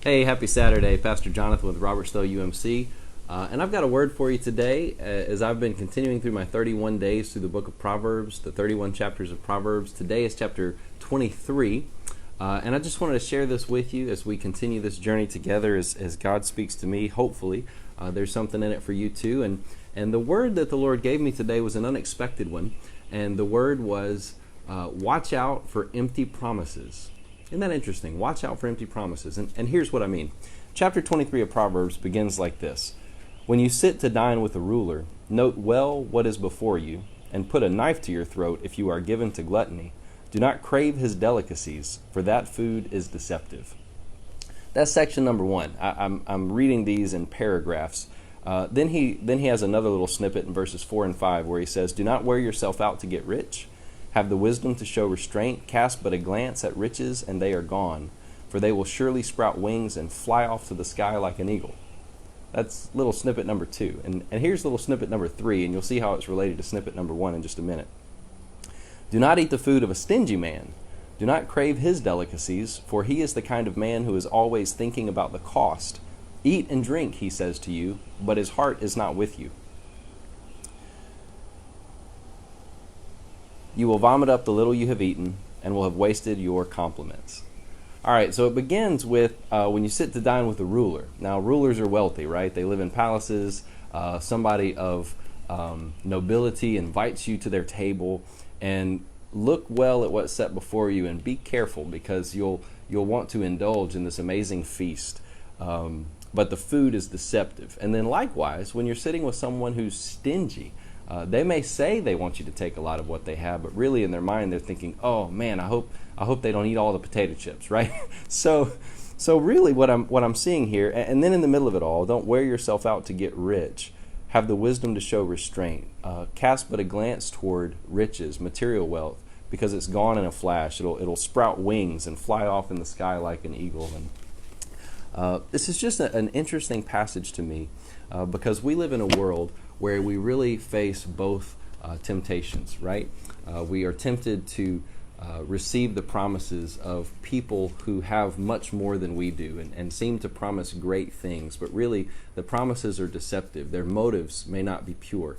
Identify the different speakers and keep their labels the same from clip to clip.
Speaker 1: Hey, happy Saturday. Pastor Jonathan with Robertsdale UMC. And I've got a word for you today as I've been continuing through my 31 days through the book of Proverbs, the 31 chapters of Proverbs. Today is chapter 23. And I just wanted to share this with you as we continue this journey together as God speaks to me. Hopefully, there's something in it for you too. And the word that the Lord gave me today was an unexpected one. And the word was, watch out for empty promises. Isn't that interesting? Watch out for empty promises. And here's what I mean. Chapter 23 of Proverbs begins like this. When you sit to dine with a ruler, note well what is before you, and put a knife to your throat if you are given to gluttony. Do not crave his delicacies, for that food is deceptive. That's section number one. I'm reading these in paragraphs. Then he has another little snippet in verses 4 and 5 where he says, do not wear yourself out to get rich. Have the wisdom to show restraint. Cast but a glance at riches, and they are gone. For they will surely sprout wings and fly off to the sky like an eagle. That's little snippet number 2. And here's little snippet number 3, and you'll see how it's related to snippet number 1 in just a minute. Do not eat the food of a stingy man. Do not crave his delicacies, for he is the kind of man who is always thinking about the cost. Eat and drink, he says to you, but his heart is not with you. You will vomit up the little you have eaten, and will have wasted your compliments. All right, so it begins with when you sit to dine with a ruler. Now, rulers are wealthy, right? They live in palaces. Somebody of nobility invites you to their table, and look well at what's set before you, and be careful because you'll want to indulge in this amazing feast. But the food is deceptive. And then likewise, when you're sitting with someone who's stingy, they may say they want you to take a lot of what they have, but really in their mind they're thinking, "Oh man, I hope they don't eat all the potato chips," right? So really, what I'm seeing here, and then in the middle of it all, don't wear yourself out to get rich. Have the wisdom to show restraint. Cast but a glance toward riches, material wealth, because it's gone in a flash. It'll sprout wings and fly off in the sky like an eagle. And this is just an interesting passage to me because we live in a world where we really face both temptations, right? We are tempted to receive the promises of people who have much more than we do and seem to promise great things, but really the promises are deceptive. Their motives may not be pure.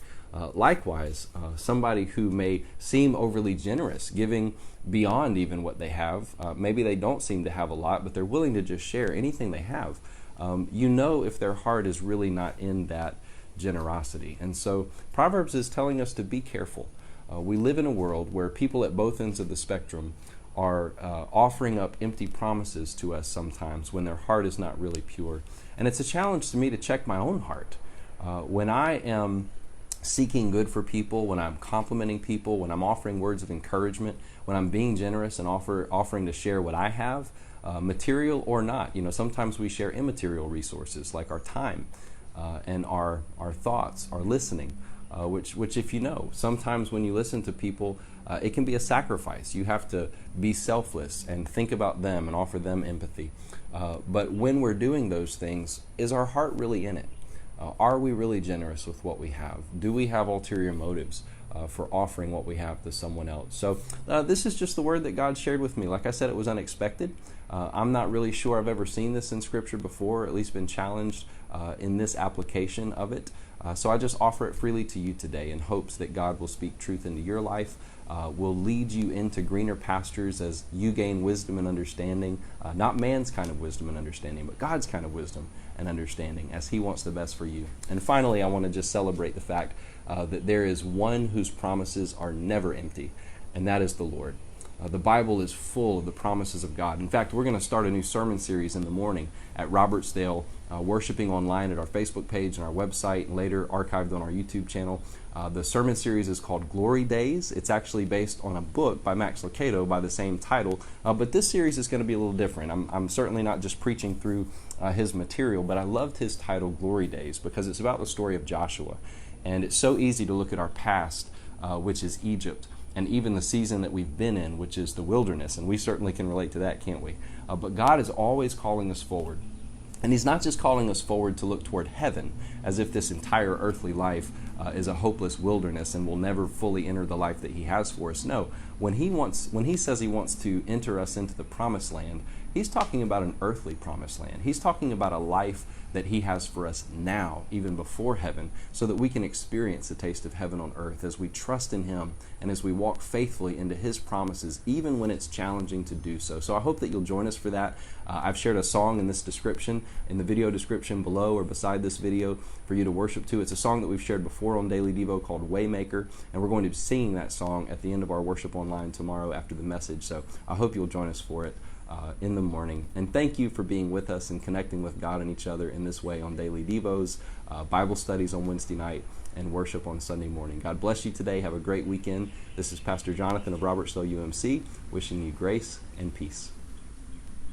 Speaker 1: Likewise, somebody who may seem overly generous, giving beyond even what they have, maybe they don't seem to have a lot, but they're willing to just share anything they have. You know if their heart is really not in that generosity. And so Proverbs is telling us to be careful. We live in a world where people at both ends of the spectrum are offering up empty promises to us sometimes when their heart is not really pure. And it's a challenge to me to check my own heart. When I am seeking good for people, when I'm complimenting people, when I'm offering words of encouragement, when I'm being generous and offering to share what I have, material or not. Sometimes we share immaterial resources like our time and our thoughts, our listening, which if you know, sometimes when you listen to people, it can be a sacrifice. You have to be selfless and think about them and offer them empathy. But when we're doing those things, is our heart really in it? Are we really generous with what we have? Do we have ulterior motives for offering what we have to someone else? So this is just the word that God shared with me. Like I said, it was unexpected. I'm not really sure I've ever seen this in Scripture before, or at least been challenged in this application of it. So I just offer it freely to you today in hopes that God will speak truth into your life, will lead you into greener pastures as you gain wisdom and understanding, not man's kind of wisdom and understanding, but God's kind of wisdom and understanding as He wants the best for you. And finally, I want to just celebrate the fact that there is one whose promises are never empty, and that is the Lord. The Bible is full of the promises of God. In fact, we're going to start a new sermon series in the morning at Robertsdale, worshiping online at our Facebook page and our website, and later archived on our YouTube channel. The sermon series is called Glory Days. It's actually based on a book by Max Lucado by the same title, but this series is going to be a little different. I'm certainly not just preaching through his material, but I loved his title, Glory Days, because it's about the story of Joshua. And it's so easy to look at our past, which is Egypt, and even the season that we've been in, which is the wilderness, and we certainly can relate to that, can't we? But God is always calling us forward. And He's not just calling us forward to look toward heaven, as if this entire earthly life is a hopeless wilderness and will never fully enter the life that he has for us. No, when he says he wants to enter us into the promised land, he's talking about an earthly promised land. He's talking about a life that he has for us now, even before heaven, so that we can experience the taste of heaven on earth as we trust in him and as we walk faithfully into his promises, even when it's challenging to do so. So I hope that you'll join us for that. I've shared a song in this description, in the video description below or beside this video for you to worship to. It's a song that we've shared before on Daily Devo called Waymaker, and we're going to be singing that song at the end of our worship online tomorrow after the message. So I hope you'll join us for it in the morning. And thank you for being with us and connecting with God and each other in this way on Daily Devos, Bible studies on Wednesday night, and worship on Sunday morning. God bless you today. Have a great weekend. This is Pastor Jonathan of Robertsville UMC, wishing you grace and peace.